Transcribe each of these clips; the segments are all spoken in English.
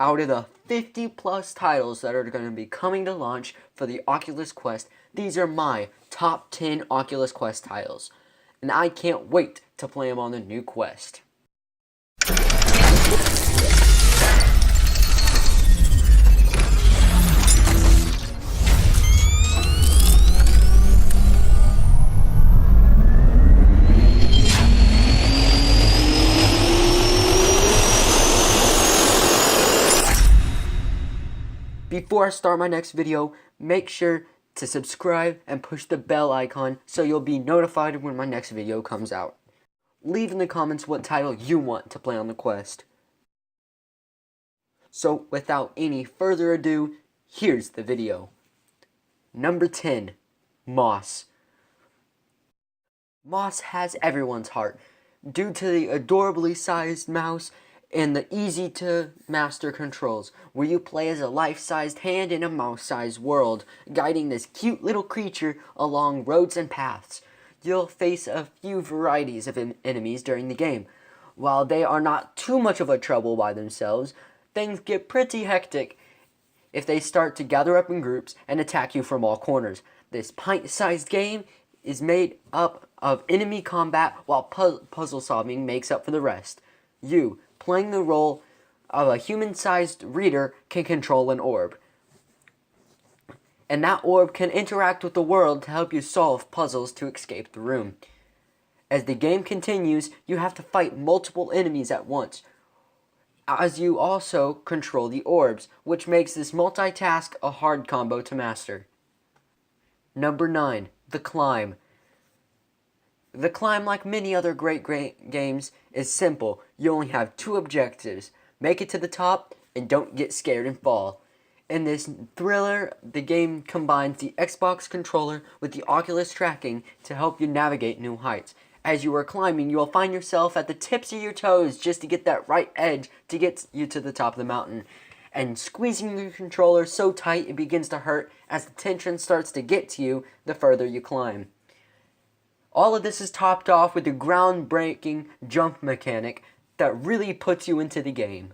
Out of the 50 plus titles that are going to be coming to launch for the Oculus Quest, these are my top 10 Oculus Quest titles. And I can't wait to play them on the new Quest. Before I start my next video, make sure to subscribe and push the bell icon so you'll be notified when my next video comes out. Leave in the comments what title you want to play on the Quest. So without any further ado, here's the video. Number 10, Moss. Moss has everyone's heart due to the adorably sized mouse and the easy-to-master controls, where you play as a life-sized hand in a mouse-sized world, guiding this cute little creature along roads and paths. You'll face a few varieties of enemies during the game. While they are not too much of a trouble by themselves, things get pretty hectic if they start to gather up in groups and attack you from all corners. This pint-sized game is made up of enemy combat, while puzzle solving makes up for the rest. You, playing the role of a human-sized reader, can control an orb. And that orb can interact with the world to help you solve puzzles to escape the room. As the game continues, you have to fight multiple enemies at once, as you also control the orbs, which makes this multitask a hard combo to master. Number 9, The Climb. The Climb, like many other great games, is simple. You only have two objectives: make it to the top and don't get scared and fall. In this thriller, the game combines the Xbox controller with the Oculus tracking to help you navigate new heights. As you are climbing, you will find yourself at the tips of your toes just to get that right edge to get you to the top of the mountain. And squeezing your controller so tight it begins to hurt as the tension starts to get to you the further you climb. All of this is topped off with the groundbreaking jump mechanic that really puts you into the game.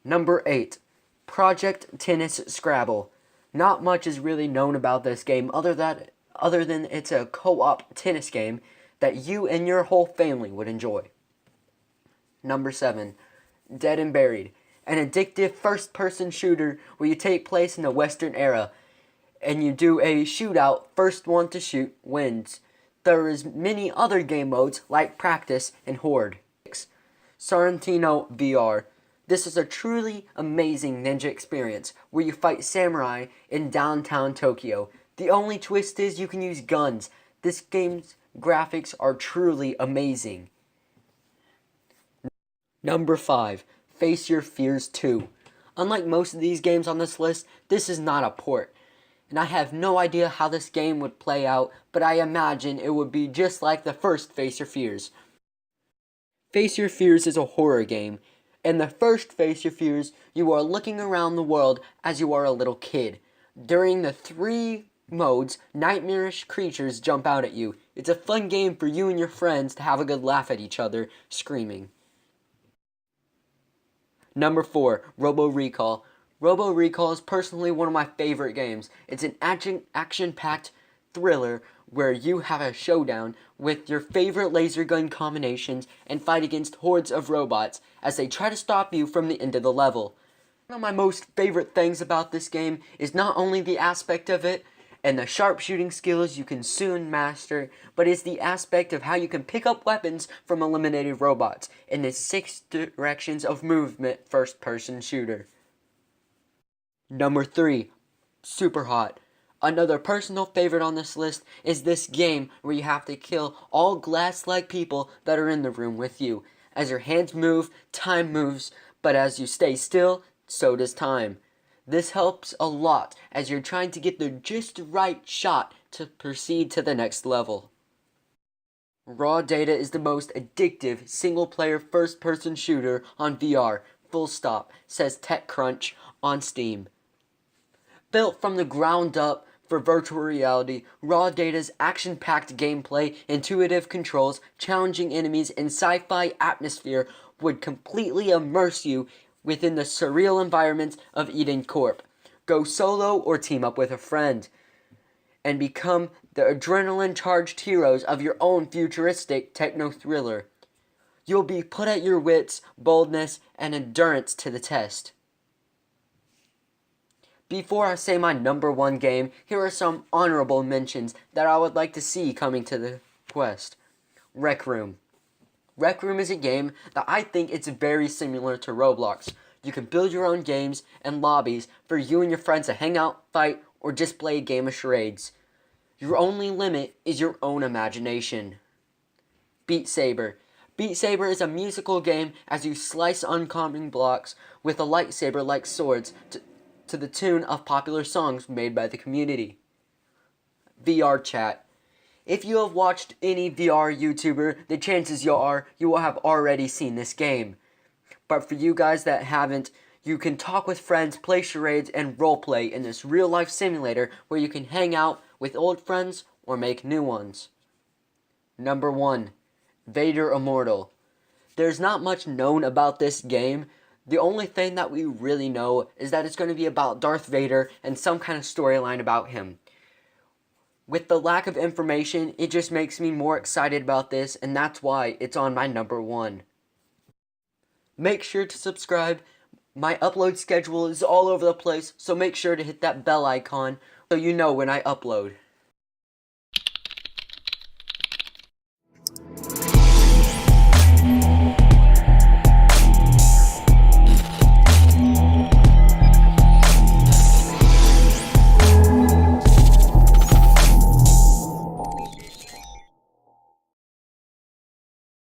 Number 8, Project Tennis Scrabble. Not much is really known about this game other than it's a co-op tennis game that you and your whole family would enjoy. Number 7, Dead and Buried. An addictive first-person shooter where you take place in the Western era and you do a shootout. First one to shoot wins. There is many other game modes like Practice and Horde. Sorrentino VR. This is a truly amazing ninja experience where you fight samurai in downtown Tokyo. The only twist is you can use guns. This game's graphics are truly amazing. Number 5, Face Your Fears 2. Unlike most of these games on this list, this is not a port. And I have no idea how this game would play out, but I imagine it would be just like the first Face Your Fears. Face Your Fears is a horror game. In the first Face Your Fears, you are looking around the world as you are a little kid. During the 3 modes, nightmarish creatures jump out at you. It's a fun game for you and your friends to have a good laugh at each other, screaming. Number 4, Robo Recall. Robo Recall is personally one of my favorite games. It's an action-packed thriller where you have a showdown with your favorite laser gun combinations and fight against hordes of robots as they try to stop you from the end of the level. One of my most favorite things about this game is not only the aspect of it and the sharpshooting skills you can soon master, but it's the aspect of how you can pick up weapons from eliminated robots in this 6 directions of movement first-person shooter. Number 3, Super Hot. Another personal favorite on this list is this game where you have to kill all glass-like people that are in the room with you. As your hands move, time moves, but as you stay still, so does time. This helps a lot as you're trying to get the just right shot to proceed to the next level. Raw Data is the most addictive single-player first-person shooter on VR, full stop, says TechCrunch on Steam. Built from the ground up for virtual reality, Raw Data's action-packed gameplay, intuitive controls, challenging enemies, and sci-fi atmosphere would completely immerse you within the surreal environment of Eden Corp. Go solo or team up with a friend, and become the adrenaline-charged heroes of your own futuristic techno-thriller. You'll be put at your wits, boldness, and endurance to the test. Before I say my number one game, here are some honorable mentions that I would like to see coming to the Quest. Rec Room. Rec Room is a game that I think it's very similar to Roblox. You can build your own games and lobbies for you and your friends to hang out, fight, or just play a game of charades. Your only limit is your own imagination. Beat Saber. Beat Saber is a musical game as you slice oncoming blocks with a lightsaber like swords to the tune of popular songs made by the community. VR Chat. If you have watched any VR YouTuber, the chances are you will have already seen this game. But for you guys that haven't, you can talk with friends, play charades, and roleplay in this real-life simulator where you can hang out with old friends or make new ones. Number 1. Vader Immortal. There's not much known about this game. The only thing that we really know is that it's going to be about Darth Vader and some kind of storyline about him. With the lack of information, it just makes me more excited about this, and that's why it's on my number 1. Make sure to subscribe. My upload schedule is all over the place, so make sure to hit that bell icon so you know when I upload.